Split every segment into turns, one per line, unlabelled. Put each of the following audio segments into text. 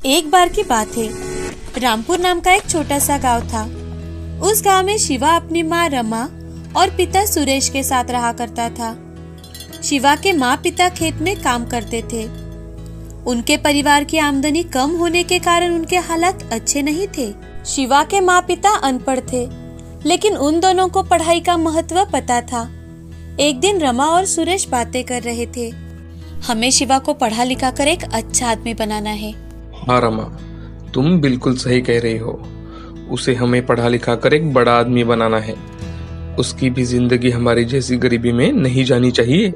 एक बार की बात है, रामपुर नाम का एक छोटा सा गांव था। उस गांव में शिवा अपनी माँ रमा और पिता सुरेश के साथ रहा करता था। शिवा के माँ पिता खेत में काम करते थे। उनके परिवार की आमदनी कम होने के कारण उनके हालात अच्छे नहीं थे। शिवा के माँ पिता अनपढ़ थे, लेकिन उन दोनों को पढ़ाई का महत्व पता था। एक दिन रमा और सुरेश बातें कर रहे थे। हमें शिवा को पढ़ा लिखा कर एक अच्छा आदमी बनाना है।
हाँ रमा, तुम बिल्कुल सही कह रही हो। उसे हमें पढ़ा लिखा कर एक बड़ा आदमी बनाना है। उसकी भी जिंदगी हमारी जैसी गरीबी में नहीं जानी चाहिए।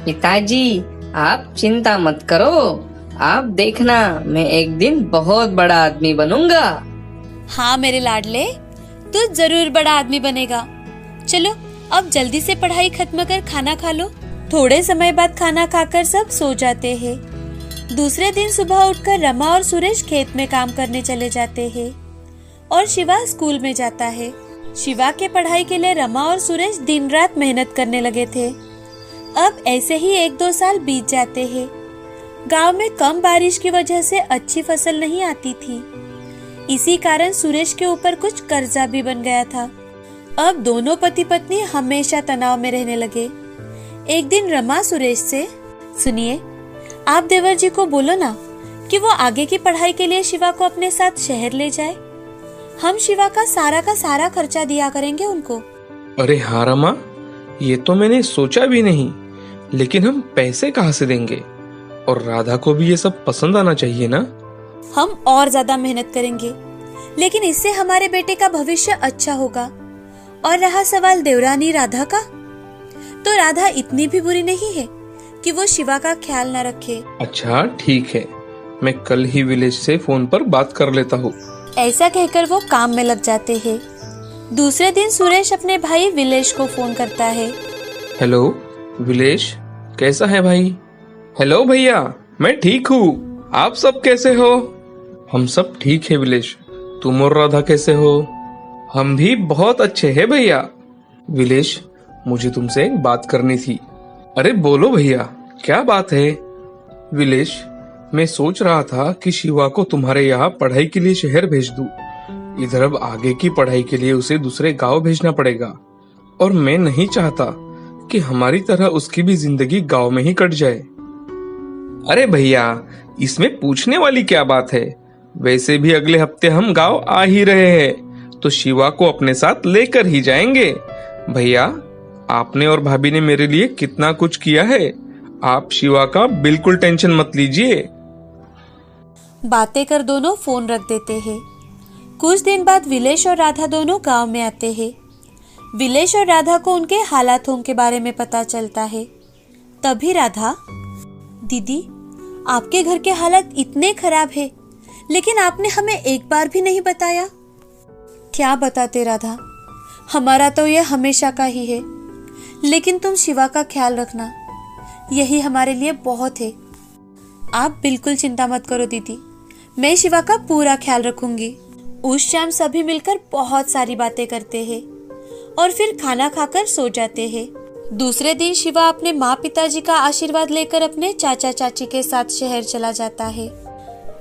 पिताजी, आप चिंता मत करो। आप देखना, मैं एक दिन बहुत बड़ा आदमी बनूंगा।
हाँ मेरे लाडले, तू जरूर बड़ा आदमी बनेगा। चलो अब जल्दी से पढ़ाई खत्म कर खाना खा लो। थोड़े समय बाद खाना खाकर सब सो जाते हैं। दूसरे दिन सुबह उठकर रमा और सुरेश खेत में काम करने चले जाते हैं और शिवा स्कूल में जाता है। शिवा के पढ़ाई के लिए रमा और सुरेश दिन रात मेहनत करने लगे थे। अब ऐसे ही 1-2 साल बीत जाते हैं। गांव में कम बारिश की वजह से अच्छी फसल नहीं आती थी। इसी कारण सुरेश के ऊपर कुछ कर्जा भी बन गया था। अब दोनों पति पत्नी हमेशा तनाव में रहने लगे। एक दिन रमा सुरेश से, सुनिए, आप देवर जी को बोलो ना कि वो आगे की पढ़ाई के लिए शिवा को अपने साथ शहर ले जाए। हम शिवा का सारा खर्चा दिया करेंगे उनको।
अरे हाँ रमा, ये तो मैंने सोचा भी नहीं, लेकिन हम पैसे कहाँ से देंगे? और राधा को भी ये सब पसंद आना चाहिए ना।
हम और ज्यादा मेहनत करेंगे, लेकिन इससे हमारे बेटे का भविष्य अच्छा होगा। और रहा सवाल देवरानी राधा का, तो राधा इतनी भी बुरी नहीं है कि वो शिवा का ख्याल न रखे।
अच्छा ठीक है, मैं कल ही विलेज से फोन पर बात कर लेता हूँ।
ऐसा कहकर वो काम में लग जाते हैं। दूसरे दिन सुरेश अपने भाई विलेश को फोन करता है।
हेलो विलेश, कैसा है भाई? हेलो भैया, मैं ठीक हूँ। आप सब कैसे हो? हम सब ठीक है विलेश। तुम और राधा कैसे हो? हम भी बहुत अच्छे हैं भैया। विलेश, मुझे तुमसे एक बात करनी थी। अरे बोलो भैया, क्या बात है? विलेश, मैं सोच रहा था कि शिवा को तुम्हारे यहाँ पढ़ाई के लिए शहर भेज दूं। इधर अब आगे की पढ़ाई के लिए उसे दूसरे गांव भेजना पड़ेगा, और मैं नहीं चाहता कि हमारी तरह उसकी भी जिंदगी गांव में ही कट जाए। अरे भैया, इसमें पूछने वाली क्या बात है? वैसे भी अगले हफ्ते हम गांव आ ही रहे हैं, तो शिवा को अपने साथ लेकर ही जाएंगे। भैया, आपने और भाभी ने मेरे लिए कितना कुछ किया है। आप शिवा का बिल्कुल टेंशन मत लीजिए।
बातें कर दोनों फोन रख देते हैं। कुछ दिन बाद विलेश और राधा दोनों गांव में आते हैं। विलेश और राधा को उनके हालातों के बारे में पता चलता है। तभी राधा, दीदी, आपके घर के हालात इतने खराब है, लेकिन आपने हमें एक बार भी नहीं बताया। क्या बताते राधा, हमारा तो यह हमेशा का ही है, लेकिन तुम शिवा का ख्याल रखना, यही हमारे लिए बहुत है। आप बिल्कुल चिंता मत करो दीदी, मैं शिवा का पूरा ख्याल रखूंगी। उस शाम सभी मिलकर बहुत सारी बातें करते हैं और फिर खाना खाकर सो जाते हैं। दूसरे दिन शिवा अपने माँ पिताजी का आशीर्वाद लेकर अपने चाचा चाची के साथ शहर चला जाता है।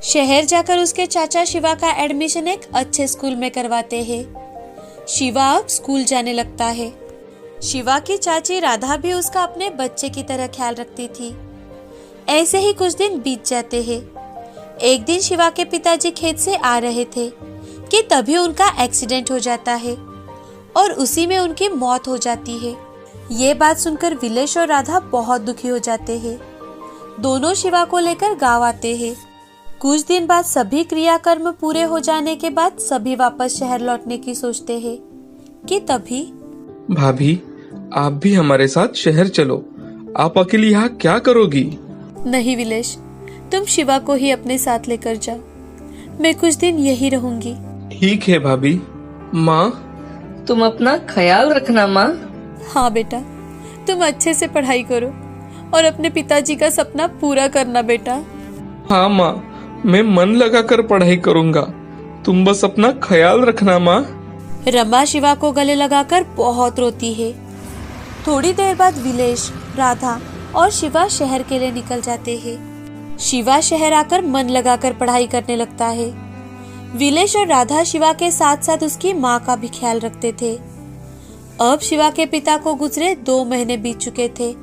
शहर जाकर उसके चाचा शिवा का एडमिशन एक अच्छे स्कूल में करवाते हैं। शिवा अब स्कूल जाने लगता है। शिवा की चाची राधा भी उसका अपने बच्चे की तरह ख्याल रखती थी। ऐसे ही कुछ दिन बीत जाते हैं। एक दिन शिवा के पिताजी खेत से आ रहे थे कि तभी उनका एक्सीडेंट हो जाता है और उसी में उनकी मौत हो जाती है। ये बात सुनकर विलेश और राधा बहुत दुखी हो जाते हैं। दोनों शिवा को लेकर गांव आते हैं। कुछ दिन बाद सभी क्रियाकर्म पूरे हो जाने के बाद सभी वापस शहर लौटने की सोचते हैं कि तभी,
भाभी, आप भी हमारे साथ शहर चलो। आप अकेली यहाँ क्या करोगी?
नहीं विलेश, तुम शिवा को ही अपने साथ लेकर जाओ। मैं कुछ दिन यही रहूंगी।
ठीक है भाभी। माँ,
तुम अपना ख्याल रखना माँ।
हाँ बेटा, तुम अच्छे से पढ़ाई करो और अपने पिताजी का सपना पूरा करना बेटा।
हाँ माँ, मैं मन लगाकर पढ़ाई करूँगा। तुम बस अपना ख्याल रखना माँ।
रमा शिवा को गले लगाकर बहुत रोती है। थोड़ी देर बाद विलेश, राधा और शिवा शहर के लिए निकल जाते हैं। शिवा शहर आकर मन लगाकर पढ़ाई करने लगता है। विलेश और राधा शिवा के साथ साथ उसकी माँ का भी ख्याल रखते थे। अब शिवा के पिता को गुजरे 2 महीने बीत चुके थे।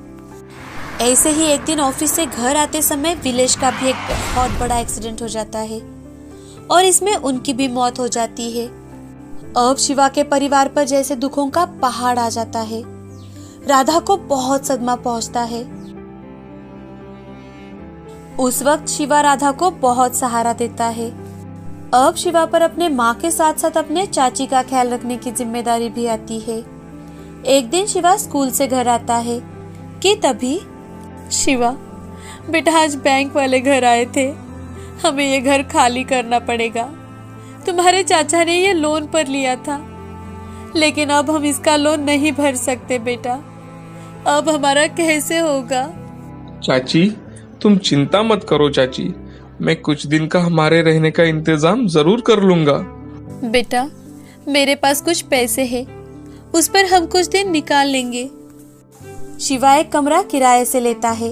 ऐसे ही एक दिन ऑफिस से घर आते समय विलेश का भी एक बहुत बड़ा एक्सीडेंट हो जाता है और इसमें उनकी भी मौत हो जाती है। अब शिवा के परिवार पर जैसे दुखों का पहाड़ आ जाता है। राधा को बहुत सदमा पहुंचता है। उस वक्त शिवा राधा को बहुत सहारा देता है। अब शिवा पर अपने माँ के साथ साथ अपने चाची का ख्याल रखने की जिम्मेदारी भी आती है। एक दिन शिवा स्कूल से घर आता है कि तभी शिवा, बेटा आज बैंक वाले घर आए थे, हमें ये घर खाली करना पड़ेगा। तुम्हारे चाचा ने ये लोन पर लिया था, लेकिन अब हम इसका लोन नहीं भर सकते बेटा। अब हमारा कैसे होगा?
चाची, तुम चिंता मत करो चाची, मैं कुछ दिन का हमारे रहने का इंतजाम जरूर कर लूंगा।
बेटा, मेरे पास कुछ पैसे हैं, उस पर हम कुछ दिन निकाल लेंगे। शिवा एक कमरा किराए से लेता है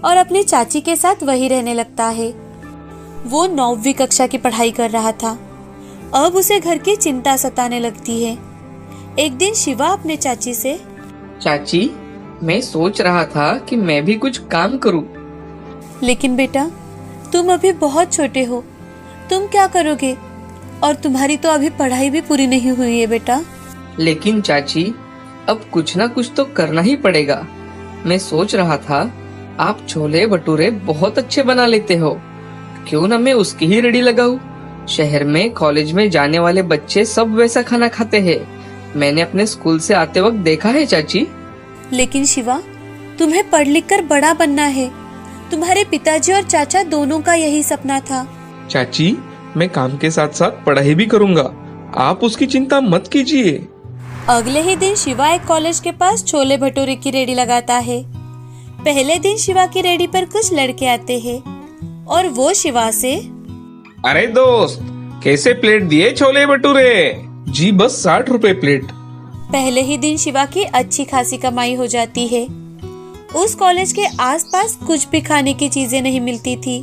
और अपनी चाची के साथ वही रहने लगता है। वो 9वीं कक्षा की पढ़ाई कर रहा था। अब उसे घर की चिंता सताने लगती है। एक दिन शिवा अपने चाची से,
चाची, मैं सोच रहा था कि मैं भी कुछ काम करूं।
लेकिन बेटा, तुम अभी बहुत छोटे हो, तुम क्या करोगे? और तुम्हारी तो अभी पढ़ाई भी पूरी नहीं हुई है बेटा।
लेकिन चाची, अब कुछ ना कुछ तो करना ही पड़ेगा। मैं सोच रहा था, आप छोले भटूरे बहुत अच्छे बना लेते हो, क्यों ना मैं उसकी ही रेडी लगाऊं। शहर में कॉलेज में जाने वाले बच्चे सब वैसा खाना खाते हैं। मैंने अपने स्कूल से आते वक्त देखा है चाची।
लेकिन शिवा, तुम्हें पढ़ लिख कर बड़ा बनना है। तुम्हारे पिताजी और चाचा दोनों का यही सपना था।
चाची, मैं काम के साथ साथ पढ़ाई भी करूंगा, आप उसकी चिंता मत कीजिए।
अगले ही दिन शिवा एक कॉलेज के पास छोले भटूरे की रेडी लगाता है। पहले दिन शिवा की रेडी पर कुछ लड़के आते हैं और वो शिवा से,
अरे दोस्त, कैसे प्लेट दिए छोले भटूरे? जी बस 60 रुपए प्लेट।
पहले ही दिन शिवा की अच्छी खासी कमाई हो जाती है। उस कॉलेज के आसपास कुछ भी खाने की चीजें नहीं मिलती थी,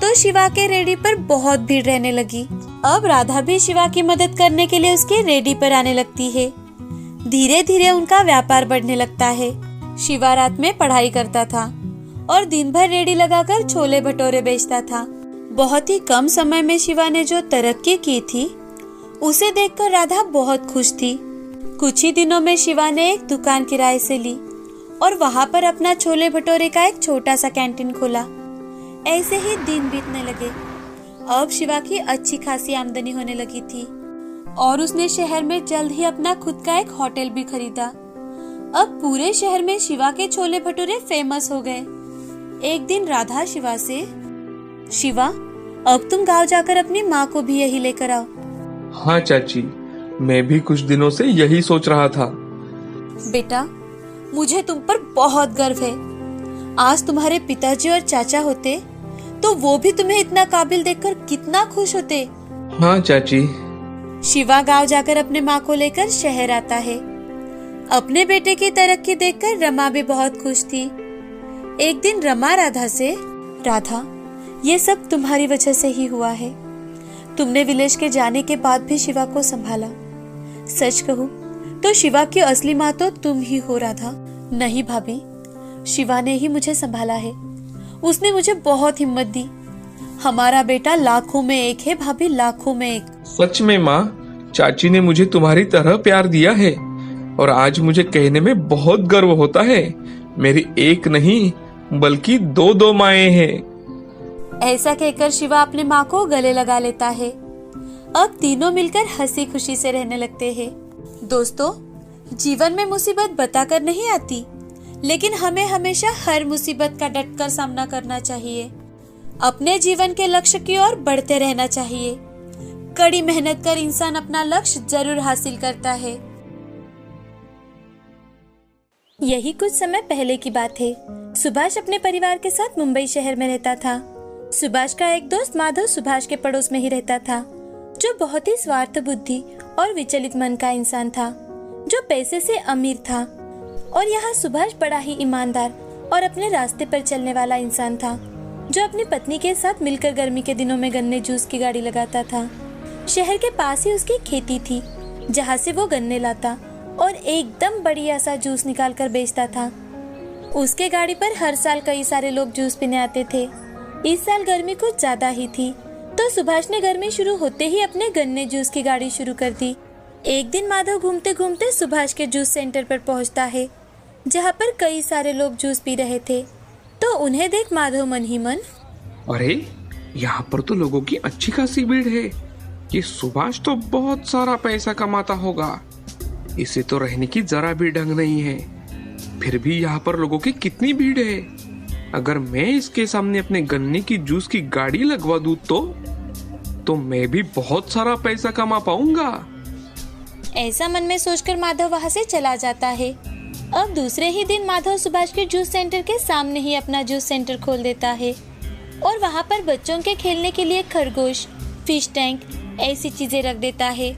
तो शिवा के रेडी पर बहुत भीड़ रहने लगी। अब राधा भी शिवा की मदद करने के लिए उसके रेडी पर आने लगती है। धीरे धीरे उनका व्यापार बढ़ने लगता है। शिवा रात में पढ़ाई करता था और दिन भर रेडी लगाकर छोले भटूरे बेचता था। बहुत ही कम समय में शिवा ने जो तरक्की की थी, उसे देखकर राधा बहुत खुश थी। कुछ ही दिनों में शिवा ने एक दुकान किराए से ली और वहाँ पर अपना छोले भटूरे का एक छोटा सा कैंटीन खोला। ऐसे ही दिन बीतने लगे। अब शिवा की अच्छी खासी आमदनी होने लगी थी और उसने शहर में जल्द ही अपना खुद का एक होटल भी खरीदा। अब पूरे शहर में शिवा के छोले भटूरे फेमस हो गए। एक दिन राधा शिवा से, शिवा, अब तुम गांव जाकर अपनी माँ को भी यही लेकर आओ।
हाँ चाची, मैं भी कुछ दिनों से यही सोच रहा था।
बेटा, मुझे तुम पर बहुत गर्व है। आज तुम्हारे पिताजी और चाचा होते तो वो भी तुम्हें इतना काबिल देखकर कितना खुश होते।
हाँ चाची।
शिवा गांव जाकर अपने माँ को लेकर शहर आता है। अपने बेटे की तरक्की देखकर रमा भी बहुत खुश थी। एक दिन रमा राधा से, राधा, ये सब तुम्हारी वजह से ही हुआ है। तुमने विलेश के जाने के बाद भी शिवा को संभाला। सच कहूँ तो शिवा की असली माँ तो तुम ही हो राधा। नहीं भाभी, शिवा ने ही मुझे संभाला है। उसने मुझे बहुत हिम्मत दी। हमारा बेटा लाखों में एक है भाभी, लाखों में एक।
सच में माँ, चाची ने मुझे तुम्हारी तरह प्यार दिया है और आज मुझे कहने में बहुत गर्व होता है। मेरी एक नहीं बल्कि 2 माएं हैं।
ऐसा कहकर शिवा अपने माँ को गले लगा लेता है। अब तीनों मिलकर हंसी खुशी से रहने लगते हैं। दोस्तों, जीवन में मुसीबत बताकर नहीं आती, लेकिन हमें हमेशा हर मुसीबत का डटकर सामना करना चाहिए। अपने जीवन के लक्ष्य की ओर बढ़ते रहना चाहिए। कड़ी मेहनत कर इंसान अपना लक्ष्य जरूर हासिल करता है। यही कुछ समय पहले की बात है। सुभाष अपने परिवार के साथ मुंबई शहर में रहता था। सुभाष का एक दोस्त माधव सुभाष के पड़ोस में ही रहता था, जो बहुत ही स्वार्थ बुद्धि और विचलित मन का इंसान था, जो पैसे से अमीर था। और यहाँ सुभाष बड़ा ही ईमानदार और अपने रास्ते पर चलने वाला इंसान था। जो अपनी पत्नी के साथ मिलकर गर्मी के दिनों में गन्ने जूस की गाड़ी लगाता था। शहर के पास ही उसकी खेती थी, जहाँ से वो गन्ने लाता और एकदम बढ़िया सा जूस निकाल कर बेचता था। उसके गाड़ी पर हर साल कई सारे लोग जूस पीने आते थे। इस साल गर्मी कुछ ज्यादा ही थी, तो सुभाष ने गर्मी शुरू होते ही अपने गन्ने जूस की गाड़ी शुरू कर दी। एक दिन माधव घूमते घूमते सुभाष के जूस सेंटर पर पहुंचता है, जहाँ पर कई सारे लोग जूस पी रहे थे। तो उन्हें देख माधव मन ही मन,
अरे यहाँ पर तो लोगों की अच्छी खासी भीड़ है। ये सुभाष तो बहुत सारा पैसा कमाता होगा, इसे तो रहने की जरा भी ढंग नहीं है। फिर भी यहाँ पर लोगों की कितनी भीड़ है। अगर मैं इसके सामने अपने गन्ने की जूस की गाड़ी लगवा दूं तो मैं भी बहुत सारा पैसा कमा पाऊंगा।
ऐसा मन में सोचकर माधव वहाँ से चला जाता है। अब दूसरे ही दिन माधव सुभाष के जूस सेंटर के सामने ही अपना जूस सेंटर खोल देता है और वहाँ पर बच्चों के खेलने के लिए खरगोश, फिश टैंक ऐसी चीजें रख देता है,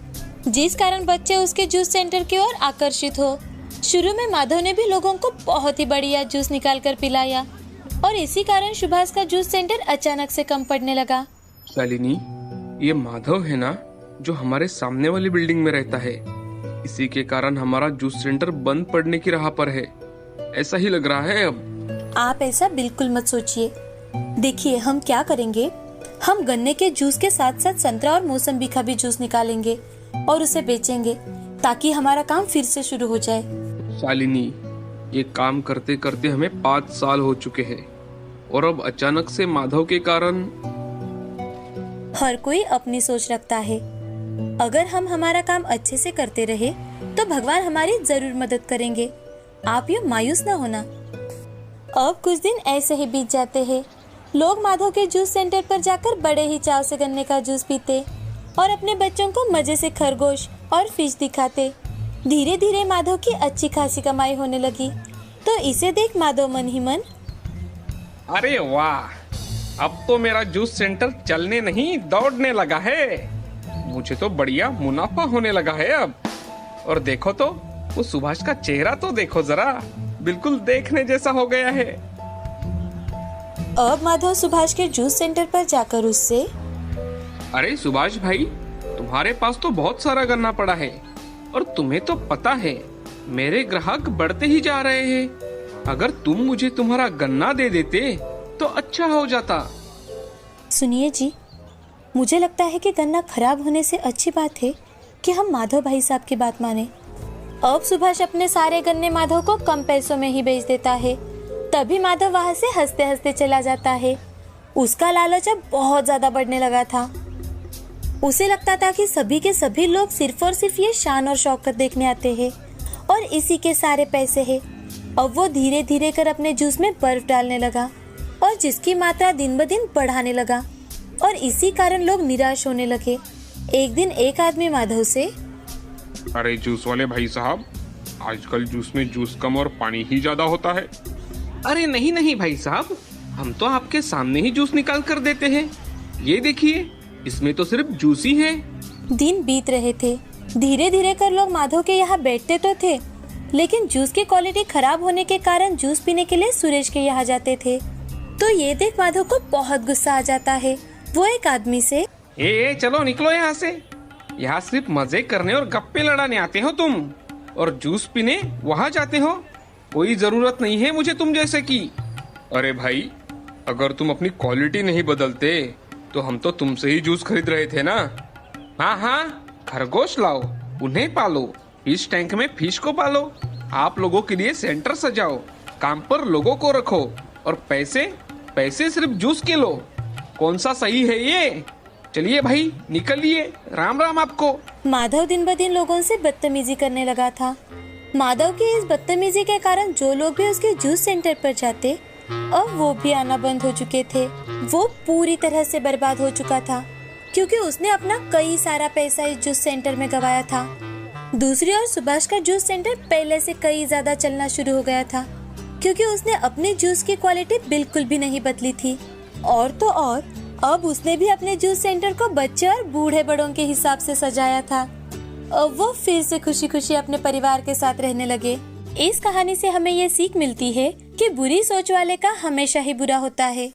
जिस कारण बच्चे उसके जूस सेंटर की ओर आकर्षित हो। शुरू में माधव ने भी लोगों को बहुत ही बढ़िया जूस निकाल कर पिलाया और इसी कारण सुभाष का जूस सेंटर अचानक से कम पड़ने लगा।
शालिनी, ये माधव है ना जो हमारे सामने वाली बिल्डिंग में रहता है? इसी के कारण हमारा जूस सेंटर बंद पड़ने की राह पर है, ऐसा ही लग रहा है अब।
आप ऐसा बिल्कुल मत सोचिए। देखिए हम क्या करेंगे, हम गन्ने के जूस के साथ साथ संतरा और मौसम्बी का भी जूस निकालेंगे और उसे बेचेंगे, ताकि हमारा काम फिर से शुरू हो जाए।
शालिनी, ये काम करते करते हमें 5 साल हो चुके हैं और अब अचानक से माधव के कारण।
हर कोई अपनी सोच रखता है। अगर हम हमारा काम अच्छे से करते रहे तो भगवान हमारी जरूर मदद करेंगे। आप ये मायूस न होना। अब कुछ दिन ऐसे ही बीत जाते हैं। लोग माधव के जूस सेंटर पर जाकर बड़े ही चाव से गन्ने का जूस पीते और अपने बच्चों को मजे से खरगोश और फिश दिखाते। धीरे धीरे माधव की अच्छी खासी कमाई होने लगी। तो इसे देख माधव मन ही मन,
अरे वाह, अब तो मेरा जूस सेंटर चलने नहीं दौड़ने लगा है। मुझे तो बढ़िया मुनाफा होने लगा है अब। और देखो तो वो सुभाष का चेहरा तो देखो जरा, बिल्कुल देखने जैसा हो गया है।
अब माधव सुभाष के जूस सेंटर पर जाकर उससे,
अरे सुभाष भाई, तुम्हारे पास तो बहुत सारा गन्ना पड़ा है और तुम्हें तो पता है मेरे ग्राहक बढ़ते ही जा रहे हैं। अगर तुम मुझे तुम्हारा गन्ना दे देते तो अच्छा हो जाता।
सुनिए जी, मुझे लगता है कि गन्ना खराब होने से अच्छी बात है कि हम माधव भाई साहब की बात माने। अब सुभाष अपने सारे गन्ने माधव को कम पैसों में ही बेच देता है। तभी माधव वहाँ से हंसते हंसते चला जाता है। उसका लालच अब बहुत ज्यादा बढ़ने लगा था। उसे लगता था कि सभी के सभी लोग सिर्फ और सिर्फ ये शान और शौकत देखने आते हैं और इसी के सारे पैसे हैं। अब वो धीरे धीरे कर अपने जूस में बर्फ डालने लगा और जिसकी मात्रा दिन ब दिन बढ़ाने लगा और इसी कारण लोग निराश होने लगे। एक दिन एक आदमी माधव से,
अरे जूस वाले भाई साहब, आजकल जूस में जूस कम और पानी ही ज्यादा होता है। अरे नहीं नहीं भाई साहब, हम तो आपके सामने ही जूस निकाल कर देते हैं। ये देखिए, इसमें तो सिर्फ जूस ही है।
दिन बीत रहे थे। धीरे धीरे कर लोग माधव के यहाँ बैठते तो थे, लेकिन जूस की क्वालिटी खराब होने के कारण जूस पीने के लिए सुरेश के यहाँ जाते थे। तो ये देख माधव को बहुत गुस्सा आ जाता है। वो एक आदमी से,
ए चलो निकलो यहाँ से। यहाँ सिर्फ मजे करने और गप्पे लड़ाने आते हो तुम, और जूस पीने वहाँ जाते हो। कोई जरूरत नहीं है मुझे तुम जैसे की। अरे भाई, अगर तुम अपनी क्वालिटी नहीं बदलते तो हम तो तुमसे ही जूस खरीद रहे थे ना। हाँ हाँ, खरगोश लाओ, उन्हें पालो, फिश टैंक में फिश को पालो, आप लोगों के लिए सेंटर सजाओ, काम पर लोगों को रखो और पैसे पैसे सिर्फ जूस के लो। कौन सा सही है ये? चलिए भाई निकलिए, राम राम आपको।
माधव दिन ब दिन लोगों से बदतमीजी करने लगा था। माधव की इस बदतमीजी के कारण जो लोग भी उसके जूस सेंटर पर जाते, अब वो भी आना बंद हो चुके थे। वो पूरी तरह से बर्बाद हो चुका था, क्योंकि उसने अपना कई सारा पैसा इस जूस सेंटर में गवाया था। दूसरी ओर सुभाष का जूस सेंटर पहले से कई ज्यादा चलना शुरू हो गया था, क्योंकि उसने अपने जूस की क्वालिटी बिल्कुल भी नहीं बदली थी। और तो और अब उसने भी अपने जूस सेंटर को बच्चे और बूढ़े बड़ों के हिसाब से सजाया था। अब वो फिर से खुशी खुशी अपने परिवार के साथ रहने लगे। इस कहानी से हमें ये सीख मिलती है कि बुरी सोच वाले का हमेशा ही बुरा होता है।